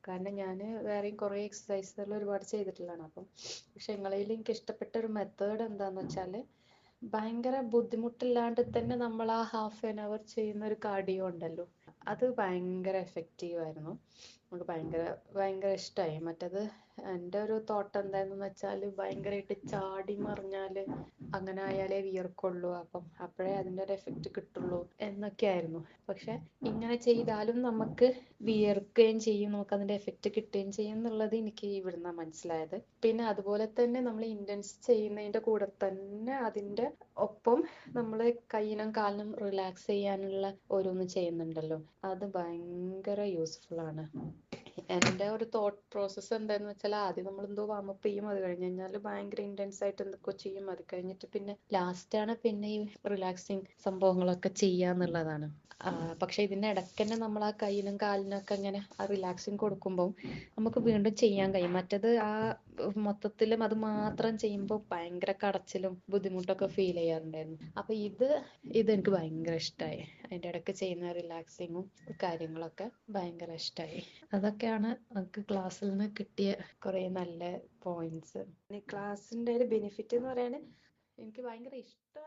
കാരണം ഞാൻ വേറെയും കുറേ എക്സസൈസുകൾ ഒരുപാട് ചെയ്തിട്ടുള്ളതാണ്. പക്ഷെ നിങ്ങളിൽ എനിക്ക് ഇഷ്ടപ്പെട്ട ഒരു മെത്തേഡ് എന്താന്ന് വെച്ചാൽ ഭയങ്കര ബുദ്ധിമുട്ടില്ലാണ്ട് തന്നെ നമ്മൾ ആ ½ ചെയ്യുന്ന ഒരു കാർഡിയോ ഉണ്ടല്ലോ, അത് ഭയങ്കര എഫക്റ്റീവ് ആയിരുന്നു. നമുക്ക് ഭയങ്കര ഇഷ്ടമായി. മറ്റത് എൻ്റെ ഒരു തോട്ട് എന്താണെന്ന് വെച്ചാൽ ഭയങ്കരമായിട്ട് ചാടി മറിഞ്ഞാൽ അങ്ങനെ ആയാലേ വിയർക്കുള്ളൂ, അപ്പോഴേ അതിൻ്റെ ഒരു എഫക്റ്റ് കിട്ടുള്ളൂ എന്നൊക്കെ ആയിരുന്നു. പക്ഷെ ഇങ്ങനെ ചെയ്താലും നമുക്ക് വിയർക്കുകയും ചെയ്യും, നമുക്ക് അതിൻ്റെ എഫക്റ്റ് കിട്ടുകയും ചെയ്യും എന്നുള്ളത് എനിക്ക് ഇവിടുന്ന് മനസ്സിലായത്. പിന്നെ അതുപോലെ തന്നെ നമ്മൾ ഇൻറ്റൻസ് ചെയ്യുന്നതിൻ്റെ കൂടെ തന്നെ അതിൻ്റെ ഒപ്പം നമ്മൾ കൈയിനും കാലിനും റിലാക്സ് ചെയ്യാനുള്ള ഓരോന്ന് ചെയ്യുന്നുണ്ടല്ലോ, അത് ഭയങ്കര യൂസ്ഫുൾ ആണ്. എൻ്റെ ഒരു തോട്ട് പ്രോസസ്സ് എന്താണെന്ന് വെച്ചാൽ ആദ്യം നമ്മൾ എന്തോ വാമപ്പ് ചെയ്യും, അത് കഴിഞ്ഞ് കഴിഞ്ഞാൽ ഭയങ്കര ഇൻറ്റൻസ് ആയിട്ട് എന്തൊക്കെ ചെയ്യും, അത് കഴിഞ്ഞിട്ട് പിന്നെ ലാസ്റ്റാണ് പിന്നെ ഈ റിലാക്സിങ് സംഭവങ്ങളൊക്കെ ചെയ്യാന്നുള്ളതാണ്. പക്ഷെ ഇതിൻ്റെ ഇടയ്ക്ക് തന്നെ നമ്മൾ ആ കൈയിനും കാലിനും ഒക്കെ ഇങ്ങനെ ആ റിലാക്സിങ് കൊടുക്കുമ്പോൾ നമുക്ക് വീണ്ടും ചെയ്യാൻ കഴിയും. മറ്റത് ആ മൊത്തത്തിലും അത് മാത്രം ചെയ്യുമ്പോൾ ഭയങ്കര കടച്ചിലും ബുദ്ധിമുട്ടൊക്കെ ഫീൽ ചെയ്യാറുണ്ടായിരുന്നു. അപ്പൊ ഇത് എനിക്ക് ഭയങ്കര ഇഷ്ടമായി. അതിൻ്റെ ഇടയ്ക്ക് ചെയ്യുന്ന റിലാക്സിങ്ങും കാര്യങ്ങളൊക്കെ ഭയങ്കര ഇഷ്ടമായി. അതൊക്കെയാണ് നമുക്ക് ക്ലാസ്സിൽ നിന്ന് കിട്ടിയ കുറേ നല്ല പോയിന്റ്സ്. ക്ലാസ്സിൻ്റെ ഒരു ബെനിഫിറ്റ് എന്ന് പറയാൻ എനിക്ക് ഭയങ്കര ഇഷ്ടമായ